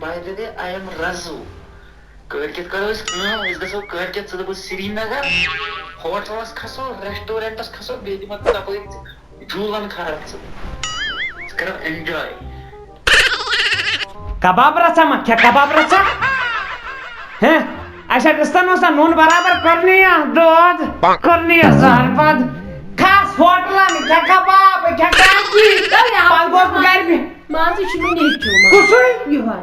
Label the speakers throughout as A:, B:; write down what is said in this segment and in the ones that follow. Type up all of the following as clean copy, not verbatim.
A: By the way, I am Razu. Kırkit karış biz de so kırkit sıdı bu Srinagar. Hotelas khaso, restaurantas khaso, bedimat tapayı julan kharat sıdı. Kar enjoy.
B: Kebab rasa mah, kya kebab rasa? Heh, aşağı kıstan olsa non beraber karniya, dod, karniya zarfad. Khas hotelan, kya kebab, kya kaji. Pas gos bugar bir.
C: Mansı şunu ne içiyor?
B: Kusur?
C: Yuvar.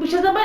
C: Bu şey zaman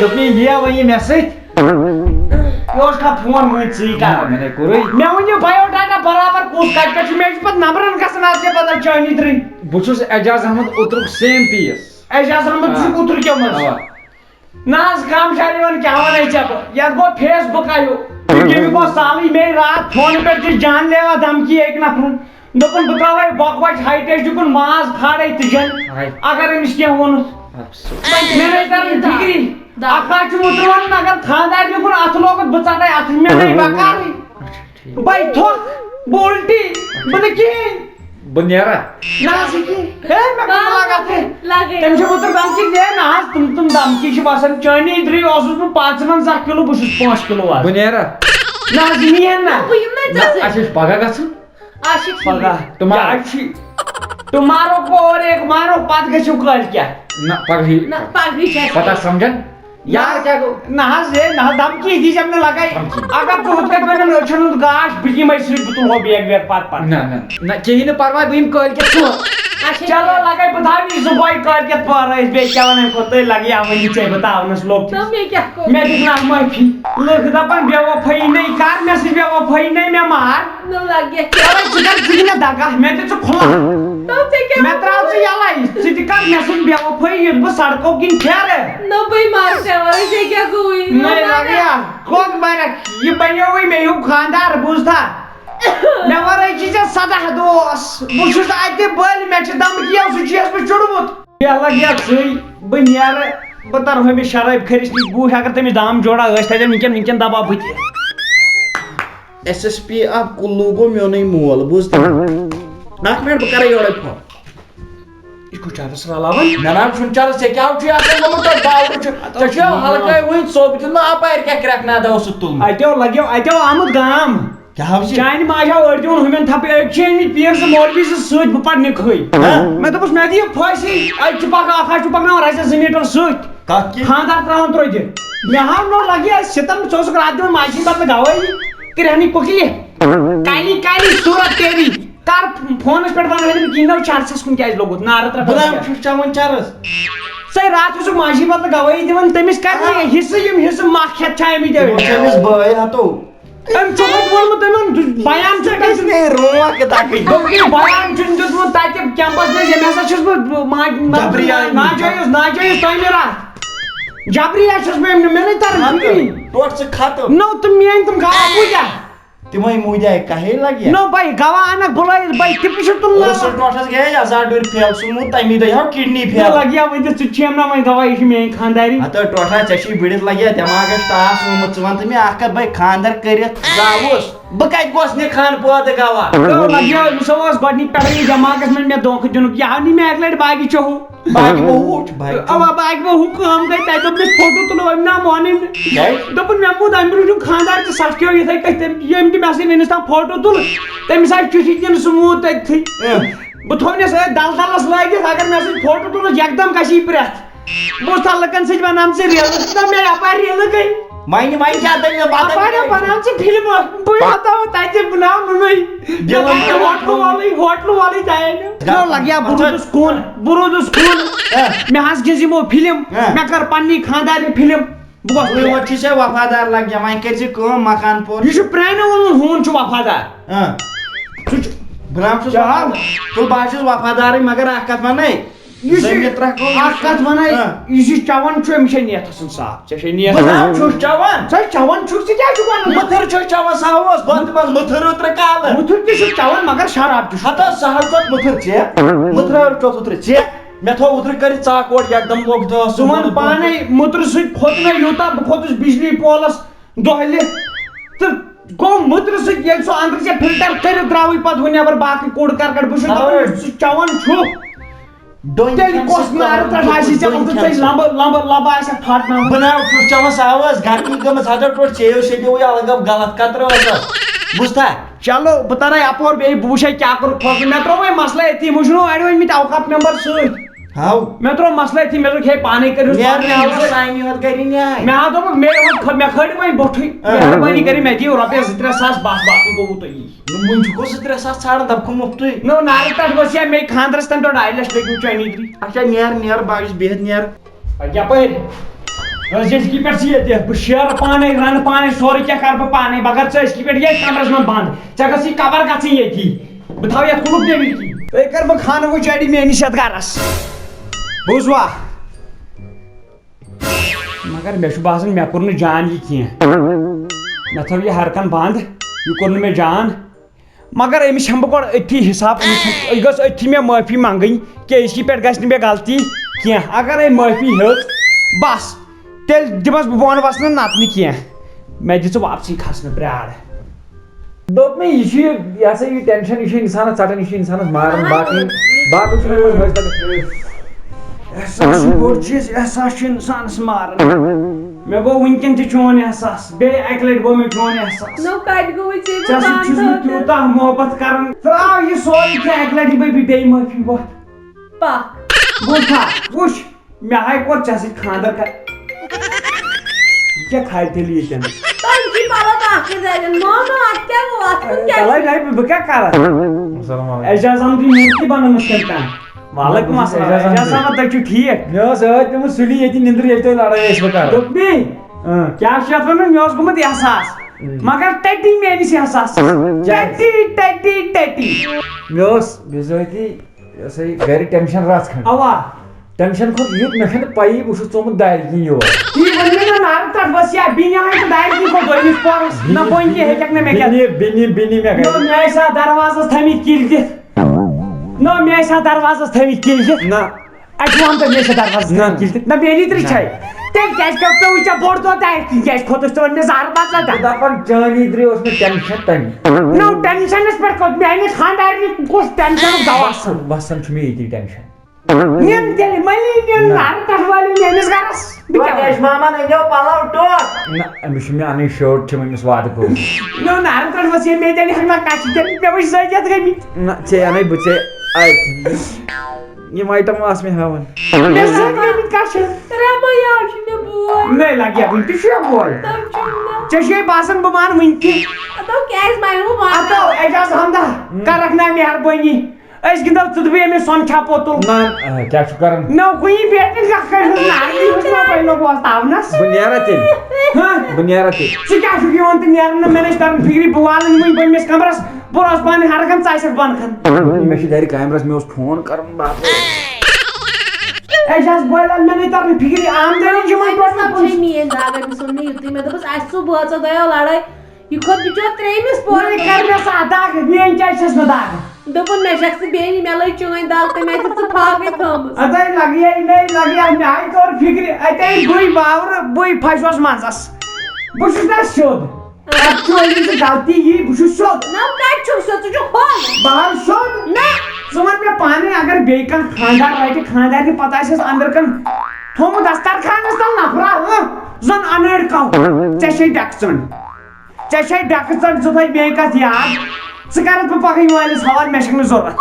D: دوٚپنَے یہِ وۄنۍ مےٚ سۭتۍ
B: یہ کا phone وٕنۍ ژٕے کر
D: مےٚ کوٚرُے
B: مےٚ ؤنِو بایو ڈاٹا برابر کُس کَتہِ پٮ۪ٹھ چھُ مےٚ چھُ پَتہٕ نمبرن گژھان اَتھ کیٛاہ بدل چٲنی ترٛٲنۍ
D: بہٕ چھُس اعجاز احمد اوترُک سیم پیٖس
B: اعجاز احمد چھُ اوترٕ کیٛو منٛز نہ حظ کم شاید وۄنۍ کیٛاہ وَنَے ژےٚ بہٕ یَتھ گوٚو فیس بُک آیو تٔمۍ گوٚو سالٕے مے راتھ فونہٕ پٮ۪ٹھ دِژ جان لیوا دھمکی أکۍ نفرن دوٚپُن بہٕ ترٛاوَے بۄکہٕ وَچہِ ہاے ٹیسٹہِ کُن ماز کھالے تُجن اگر أمِس کینٛہہ ووٚنُس مےٚ نَے تران فِکری اکھ ہا چھُ وُتران اگر خانٛدارنہِ کُن اَتھٕ لوگُت بہٕ ژَٹے اَتھٕ مےٚ نَے بکارٕے بے تھوٚکھ بہٕ اُلٹی بہٕ نہٕ کِہیٖنۍ
D: بہٕ نیرا
B: نہ حظ ہے مےٚ کوٚر لاگتھ
C: لگے
B: تٔمۍ چھُ وُتر دھمکی دے نہ حظ تِم دھمکی چھِ باسان چٲنی درٛے اوسُس بہٕ 55 کِلوٗ بہٕ چھُس 5 کِلوٗ آز
D: بہٕ نیرا
B: نہ حظ نیرِ نہ
C: Bu yumma
D: اَسہِ
C: cazı.
D: چھُ پگاہ گژھُن
C: Aşık
B: پگاہ
D: تُمہارو
B: تُمہارو کو اور ایک مارو پتہٕ گٔژھِو کٲلۍکٮ۪تھ
D: نہ پگہٕے
C: Na paghi çay.
D: پتہ سمجھن یار کیٛاہ گوٚو
B: نہ حظ ہے نہ حظ دھمکی دیٖزٮ۪م نہٕ لگاے اگر ژٕ ہُتھ کٔنۍ وَنان أچھن ہُنٛد گاش بہٕ یِمے سۭتۍ بہٕ تُلہو بیگ ویگ پتہٕ
D: نہ نہ کِہیٖنۍ نہٕ پرواے بہٕ یِمہٕ کٲلۍکٮ۪تھ ژور
B: چلو لگے بہٕ تھاوٕ یہِ صُبحٲے کٲلۍکٮ۪تھ پٲرٕ أسۍ بیٚیہِ کیٛاہ وَنان کھۄت تُہۍ لگے وۄنۍ ژےٚ بہٕ تاونس لوٚگ
C: Tam ye kya ko?
B: مےٚ دِژنَکھ معٲفی لُکھ دَپان بے وفٲیی نَے کر مےٚ سۭتۍ بے وفٲیی نَے مےٚ مار
C: No lagi kya.
B: چلو ژٕ کر ژٕ دِ مےٚ دگہ مےٚ دِ ژٕ کھُلا
C: Tam te kya?
B: مےٚ ترٛاو ژٕ یَلَے ژٕ تہِ کر مےٚ سۭتۍ بے وفٲیی ییٚلہِ بہٕ سڑکو کِنۍ پھیرٕ
C: No bhai maar chawai se kya koi?
B: نَے لگیا کھوٚت بَرَکھ یہِ بنیووٕے مےٚ ہیوٗ خانٛدار بوٗزتھا مےٚ وَرٲے چھِ ژےٚ 17 دوس بہٕ چھُس اَتہِ بٔلۍ مےٚ چھِ دھمکیو سُہ چھُیَس بہٕ چُڑمُت بیٚیہِ لگیا ژٕے بہٕ نیرٕ بہٕ ترٕ ہُمِس شرٲبۍ خٲرِس نِش بوٗٹھ اگر تٔمِس دام جوڑا ٲسۍ تَتٮ۪ن وٕنکٮ۪ن دباو بہٕ تہِ
E: ایس ایس پی آف کُلوٗ گوٚو میونُے مول بوٗز اکھ مِنٹ بہٕ کرے یورے فون
B: یہِ کُس چارس رلاوان
E: مےٚ نام چھُنہٕ چرس ژےٚ کیٛاہ چھُے آسان گوٚمُت تۄہہِ باورٕ چھُ ژےٚ چھُیا ہلکٲے وٕنۍ ژوٚپ دیُتمُت اپارِ کیٛاہ کرٛٮ۪کھ نادا اوسُتھ تُلمُت
B: اَتیو لگیو اَتیو آمُت گام
E: کیٛاہ حظ چھِ
B: چانہِ ماجیو أڑۍ دِوان ہُمٮ۪ن تھپہٕ أڑۍ چھِ أنمٕتۍ پیٖر زٕ مولوی زٕ سۭتۍ بہٕ پَرٕ نِکھٕے مےٚ دوٚپُس مےٚ دِیِو پھٲنٛسی اَتہِ چھُ پَکان اکھ حظ چھُ پَکناوان رَزِ 2 میٖٹر سۭتۍ
E: کَتھ کہِ
B: خانٛدار ترٛاوان ترٛوجہِ مےٚ ہاو نو لگہِ سِتن ژٕ اوسُکھ راتھ دِوان ماجہِ بدلہٕ گوٲیی کرہنی کُکلہِ کالی کالی صوٗرت تیری کر فونس پٮ۪ٹھ ونہٕ بہٕ کِہیٖنۍ دَپ چرسس کُن کیٛازِ لوٚگُت نارٕ
E: بہٕ
B: ترٛاو
E: چھُس چٮ۪وان چرس
B: ژے راتھ اوسُکھ ماجی بدلہٕ گوٲیی دِوان تٔمِس کر حِصہٕ یِم حِصہٕ مکھ ہٮ۪تھ چھِ آمٕتۍ
E: أمِس بٲے ہتو
B: أمۍ چھُ ہوٚت ووٚنمُت تِمن بیان چھُ
E: روک تاکہِ
B: بیان چھُنہٕ دیُتمُت تتہِ کیمپس منٛز ییٚمہِ ہسا چھُس بہٕ ناجٲیِز تعمیٖرات جبریا چھُس بہٕ مےٚ نَے تران فِکری
E: ٹوٹھ ژٕ ختم
B: نو تِم میٲنۍ تِم گواہ کوٗتاہ
E: تِمے موٗدیاے کہے لگہِ
B: نو بھائی گواہ انکھ بُلٲیِتھ بھائی تِم چھِ
E: رسول ٹوٹھس گٔیے 1000 ڈوٗرۍ پھیل سُمُت تمی دۄہ ہاو کِڈنی پھیل
B: لگیا وۄنۍ ژٕ چھِ نا وۄنۍ گواہ یہِ چھِ میٲنۍ خانٛدارِنۍ
E: ہتہٕ ٹوٹھا ژےٚ چھُے بٔڑِتھ لگیا دٮ۪ماغس ٹاس آمُت ژٕ وَن تہٕ مےٚ اکھ کتھ بھائی خانٛدر کٔرِتھ زاوُس بہٕ کتہِ گوس نہٕ خان پٲدٕ گواہ
B: لگیا أمِس اوس گۄڈنِکۍ پٮ۪ٹھٕے دٮ۪ماغس منٛز مےٚ دھوکہٕ دِنُک یہِ آو نہٕ مےٚ اکہِ لٹہِ باقی چوہو
E: باقی بہٕ چھُ باقی
B: اوا باقی بہٕ ہُہ کٲم گٔے تتہِ دوٚپ مےٚ فوٹو تُلو أمۍ نا مونٕے نہٕ دوٚپُن مےٚ موٗد امہِ برونٛٹھ خانٛدار ژٕ سٹکیو یِتھے کٔنۍ ییٚمۍ تہِ مےٚ سۭتۍ وٕنِس تام فوٹو تُل تٔمِس آیہِ چُٹھی دِنہٕ سُہ موٗد تٔتتھٕے بہٕ تھوونس دلدلس لٲگِتھ اگر مےٚ سۭتۍ فوٹو تُلُکھ یکدم گژھی پرٛٮ۪تھ بہٕ اوسُس لُکن سۭتۍ ونان ژٕ ریلہٕ نہ مےٚ یپارِ ریلہٕ گٔے
E: وۄنۍ کیٛاہ دٔلیٖل
B: اپارِ بنان ژٕ فِلمہٕ بہٕ ہتاو تتہِ بناونُے ہوٹلہٕ والٕے دایہِ لگیا بہٕ روٗدُس کُن مےٚ حظ گِنٛز یِمو فِلم مےٚ کٔر پننی خانٛدارنہِ فِلم بہٕ گوٚژھ
E: یور چھُے ژےٚ وفادار لگیا وۄنۍ کٔرۍ زِ کٲم مکان پوٚر
B: یہِ چھُ پرٛانیو ووٚنمُت ہوٗن چھُ وفادار
E: بہٕ نام چھُس تُل بہٕ حظ چھُس وفادارٕے مگر اکھ کتھ ونے
B: اکھ کتھ ونے یہ چون چھ أمِس چھے نیتھ آسان صاف ژےٚ چھے نیتھ
E: چھُس چوان
B: ژٕ چون چھُکھ ژٕ کیٛاہ چھُکھ ونان
E: متھر چھُس چوان ساوس بند منٛز متھر اوترٕ کالہٕ
B: مُتھُر تہِ چھُکھ چون مگر شراب تہِ چھُکھ
E: ہتا سہل ژوٚٹ متھر ژےٚ متھر چوٚت اوترٕ ژےٚ مےٚ تھوٚو اوترٕ کٔرِتھ ژاک اوٹ یکدم لوٚگ دہ
B: ژٕ وَن پانے مُترٕ سۭتۍ کھوٚت مےٚ یوٗتاہ بہٕ کھوٚتُس بجلی پولس دۄہلہِ تہٕ گوٚو مُترٕ سۭتۍ ییٚلہِ سُہ أنٛدرٕ ژےٚ فِلٹر کٔرِتھ درٛاوٕے پتہٕ ہُہ نٮ۪بر باقٕے کوڑ کرکٹ بہٕ چھُس دپان ژٕ چون چھُکھ تیٚلہِ کۄس نارٕ پٮ۪ٹھ آسی ژےٚ اوترٕ ژےٚ لمبہٕ لبہٕ آسٮ۪کھ پھٹناوان
E: بہٕ ناو چھُس چوان ساوس گرمی گٔمٕژ ہتر ٹوٹھ چیٚیو شیٚیو الگ غلط کترٕ ٲسس بوٗزتھا
B: چلو بہٕ ترے اپور بیٚیہِ بہٕ وٕچھے کیٛاہ کوٚرُکھ فٲصلہٕ مےٚ ترٛوو وۄنۍ مسلہٕ أتھی وۄنۍ چھُنہٕ اَڑِ ؤنمٕتۍ اوقاف ممبر سۭتۍ
E: ہاو
B: مےٚ ترٛوو مسلہٕ أتھی مےٚ دوٚپ ہے پانے کٔرِو
E: سانہِ یوت کَرِ نیاے
B: مےٚ ہا دوٚپُکھ مےٚ کھٲلِو وۄنۍ بوٚٹھٕے مہربٲنی کٔرِتھ مےٚ دِیِو رۄپیس 2-3 ساس بس باقٕے گوٚوُ تۄہی
E: وۄنۍ چھُکھ 2-3 ساس ژھانڈان دپکھٕ مُفتٕے
B: نو نارٕ پٮ۪ٹھ ؤژھ یا مے خانٛدرس تَمہِ دۄہ 2.5 لچھ لٔگۍ چٲنی
E: اچھا نیر بہٕ چھُس بِہِتھ نیر
B: یپٲرۍ أزکہِ پٮ۪ٹھ چھِ ییٚتہِ بہٕ شیرٕ پانے رنہٕ پانے سورُے کینٛہہ کرٕ بہٕ پانے مگر ژٕ أزکہِ پٮ۪ٹھ ییٚتہِ کمرس منٛز بنٛد ژےٚ گژھی کبر گژھٕنۍ ییٚتی بہٕ تھاو یتھ کُلُک نٮ۪بٕرۍ کِنۍ تُہۍ کر بہٕ خانہٕ وٕچٲڑی میٲنِس یتھ گرس بوٗزوا مگر مےٚ چھُ باسان مےٚ کوٚر نہٕ جان یہِ کینٛہہ مےٚ تھٲو یہِ ہرکن بنٛد یہِ کوٚر نہٕ مےٚ جان مگر أمِس ہٮ۪مہٕ بہٕ گۄڈٕ أتھی حساب یہِ گٔژھ أتھی مےٚ معٲفی منٛگٕنۍ کہِ أزکہِ پٮ۪ٹھ گژھِ نہٕ مےٚ غلطی کینٛہہ اگرے معٲفی ہیٚژ بس تیٚلہِ دِمس بہٕ بۄن وسنہٕ نتہٕ نہٕ کینٛہہ مےٚ دِ ژٕ واپسٕے کھسنہٕ پرٛار
D: دوٚپ مےٚ یہِ چھُ یہِ ہسا یہِ ٹٮ۪نشن یہِ چھُ اِنسانس ژٹان یہِ چھُ اِنسانس ماران باقٕے چھُ مےٚ منٛز حٲصِل
B: احساس چھُ بوٚڑ چیٖز احساس چھُ اِنسانس ماران مےٚ گوٚو وٕنکٮ۪ن تہِ چون احساس بیٚیہِ اکہِ لٹہِ گوٚو مےٚ چون احساس
C: نو کتہِ گوٚوُے ژےٚ
B: ژےٚ سۭتۍ چھُس بہٕ تیوٗتاہ محبت کران تراو یہِ سورُے کینٛہہ اکہِ لٹہِ دِمے بہٕ بیٚیہِ معٲفی وۄتھ
C: پکھ
B: بوٗزتھا وٕچھ مےٚ ہاے کوٚر ژےٚ سۭتۍ خانٛدر کر یہِ کیٛاہ کھالہِ تیٚلہِ ییٚتٮ۪ن
C: تۄہہِ چھِ پلو باقٕے زٲلٮ۪ن مانو اتھ کیٛاہ گوٚو اتھ کُن کیٛاہ
B: تَلے نَے بہٕ کیٛاہ کرٕ اعجاز احمدٕنۍ مورتی بنٲومٕژ تٔمۍ تام وعلیکُم اسلام اعجاز احمد تُہۍ چھِو ٹھیٖک
D: مےٚ ٲس ٲدۍ پیٚمٕژ سُلی ییٚتہِ نِندٕر ییٚلہِ تُہۍ لڑٲے ٲسوٕ کران
B: دوٚپ مےٚ کیٛاہ چھُ یتھ ونان مےٚ اوس گوٚمُت احساس مگر ٹٹی میٲنِس احساسس ٹٹی
D: مےٚ اوس بِذٲتی یہِ ہسا یہِ گرِ ٹٮ۪نشن رژھ کھنٛڈ
B: اوا
D: ٹٮ۪نشن کھوٚت یُتھ مےٚ چھنہٕ پَیی بہٕ چھُس ژومُت دارِ کِنۍ یور
B: تی ووٚن مےٚ نہ نارٕ تَتھ ؤژھ یا بیٚنہِ ہاے تہٕ دارِ کِنۍ کھوٚت دوٚیمِس پورس نہ بۄنہِ کینٛہہ ہیٚکٮ۪کھ نہٕ مےٚ کیٛاہ
D: بیٚنہِ مےٚ
B: نہ مےٚ ٲسۍ اَتھ دروازس تھٲمٕتۍ کِلۍ دِتھ نہ مےٚ ٲسۍ اَتھ دروازس تھٲمٕتۍ کِلۍ دِتھ
D: نہ
B: اَسہِ ووٚن تہٕ مےٚ ٲسۍ دروازس تھٲمٕتۍ کِلۍ دِتھ نہ میٲنی ترٛے چھے تیٚلہِ کیٛازِ کیٛاہ پیوٚوُے ژےٚ بوٚڑ دۄہ دارِ کِنۍ کیٛازِ کھوٚتُس ژٕ ووٚن مےٚ زہر بدلہٕ
D: دپان چٲنی درٛے اوس مےٚ ٹٮ۪نشن تمہِ
B: نو ٹٮ۪نشنس پٮ۪ٹھ کھوٚت میانہِ خانٛدارنہِ کُس ٹٮ۪نشنُک دوا
D: وسان چھُ مےٚ ییٚتی ٹٮ۪نشن
B: نِن تیٚلہِ مٔلی نِن نارٕ پٮ۪ٹھ وٲلِو میٲنِس گرس
E: مامان أنِو پلو ٹوٹھ
D: نہ أمِس چھُ مےٚ اَنٕنۍ شٲٹ چھِم أمِس وعدٕ کوٚرمُت
B: نو نارٕ پٮ۪ٹھ ؤژھ مےٚ تیٚلہِ ہٮ۪کہٕ نہ کَچھِ دِنۍ مےٚ وٕچھ زٲجِتھ گٔمٕتۍ
D: نہ ژےٚ اَنَے بہٕ ژےٚ یِم آیٹم آسہٕ مےٚ ہاوان
B: مےٚ سۭتۍ گٔمٕتۍ کَچھِ
C: رَبیا چھُ مےٚ بوے
B: مے لگہِ وٕنہِ تہِ چھُ بوے
C: تٔمۍ چھُ مےٚ
B: ژےٚ چھُے باسان بہٕ مانہٕ وٕنہِ تہِ
C: دَپو کیٛازِ مانو بہٕ
B: اَدو اعجاز احمدا کرکھ نا مہربٲنی أسۍ گِنٛدو ژٕ تہٕ بہٕ أمِس سۄنچھا پوٚتُل
D: نہ کیٛاہ چھُ کران
B: نو کُنی بیٹِنٛگ کَتھ کٔرِتھ نارنٕے وٕچھ مےٚ پہلو وۄستاونَس
D: بہٕ نیرا تیٚلہِ
B: ہاں
D: بہٕ نیرا تیٚلہِ
B: ژٕ کیٛاہ چھُکھ یِوان تہٕ نیران نہٕ مےٚ نَے چھِ تران فِکرِ بہٕ والان وٕنۍ بٔنمِس کمرس بہٕ روزٕ پانہٕ ہرکن ژٕ آسٮ۪کھ بۄنہٕ کھن
D: مےٚ چھُ گرِ کیمرس مےٚ اوس فون کرُن باقٕے
B: اعجاز بٲلان مےٚ نَے تران فِکرِ آمدٔنی چھِ وۄنۍ
C: سب چھے میٲنۍ داغ أمِس ووٚن مےٚ یُتُے مےٚ دوٚپُس اَسہِ ژٕ بٲژو دۄیو لڑٲے یہِ کھوٚت بِچور ترٛیٚیمِس
B: وۄنۍ کر مےٚ سا دگ میٲنۍ کیٛازِ چھَس نہٕ دگ
C: دوٚپُن مےٚ چھَکھ ژٕ بیٚنہِ مےٚ لٔج چٲنۍ دگ تٔمۍ آسہِ ژٕ پھاکٕے تھٲومٕژ
B: اَدے لگیے مے لگیے مےٚ آیہِ طور فِکرِ اَتے بٕے باورٕ بٕے پھسیوس منٛزس بہٕ چھُس نا سیوٚد اَتھ چھُ أمِس غلطی یی بہٕ چھُس سیوٚد
C: نہ کَتہِ چھُکھ سُہ ژٕ چھُکھ ہوٚل
B: بہٕ حظ سیوٚد
C: نہ
B: ژٕ وَن مےٚ پانے اگر بیٚیہِ کانٛہہ خانٛدار رَٹہِ خانٛدارنہِ پتہٕ آسٮ۪س أنٛدرٕ کَن تھوٚمُت دسترخانس تل نفرا زن انٲڑۍ کَو ژےٚ چھے ڈٮ۪کہٕ ژٔنٛڈ ژےٚ چھے ڈٮ۪کہٕ ژٔنٛڈ ژٕ تھٲے میٲنۍ کتھ یاد ژٕ کرکھ بہٕ پگہہ مٲلِس حوالہٕ مےٚ چھَکھ نہٕ ضروٗرت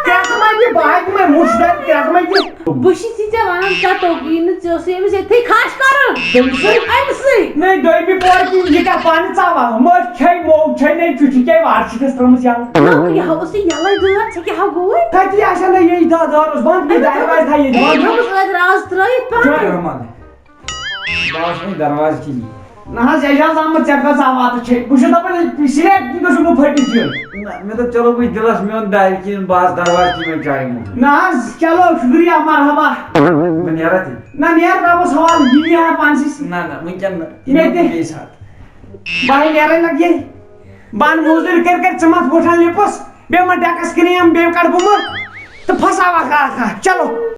B: کرٛٮ۪کہٕ ما دِ بہٕ دِمے مُٹھ دارِ کرٛٮ۪کہٕ ما دِ
C: بہٕ چھِسے ژےٚ ونان ژےٚ توٚگُے نہٕ ژےٚ اوسُے أمِس ییٚتھٕے کھش کرُن أمسٕے
B: نَے دوٚیمہِ پورٕ کِنۍ یہِ کیٛاہ پانہٕ ژاوا مٔژھ چھے موج چھے نَے چُٹھِ کیٛاہ وارٕ چھِکھس ترٲمٕژ یَلہٕ
C: یہِ ہا اوسُے یَلے دٲر ژےٚ کیٛاہ ہا گوٚوُے
B: تَتی آسہِ نہ یہِ دار اوس بنٛد بیٚیہِ دروازٕ تھایہِ
C: تھٲومٕژ ٲدۍ راز ترٲیِتھ
D: بہٕ آس وۄنۍ دروازٕ کِنی
B: نہ حظ اعجاز احمد ژےٚ کۭژاہ واتہٕ چھے بہٕ چھُس دَپان سِلیپ تہِ گوٚژھ نہٕ پھٔٹِتھ یُن
D: مےٚ دوٚپ چلو بہٕ دِلس میون دارِ کِنۍ بہٕ دروازٕ کِنۍ مےٚ چایہِ موٗجوٗب
B: نہ حظ چلو شُکریہ مرحبا
D: بہٕ نیرا تیٚلہِ
B: نہ نیر رۄبس حوالہٕ یہِ نیرا پانسٕے
D: نہ نہ وٕنکٮ۪ن نہٕ
B: مےٚ تہِ
D: بیٚیہِ ساتہٕ
B: بہٕ نیرے لگ یہ بہٕ اَنہٕ موزوٗرۍ کٔرۍ ژٕ متھ بوٹھن لِپس بیٚیہِ ما ڈٮ۪کس کِنہٕ یِم بیٚیہِ کڑٕ بہٕ مہ تہٕ پھساوکھ اکھ چلو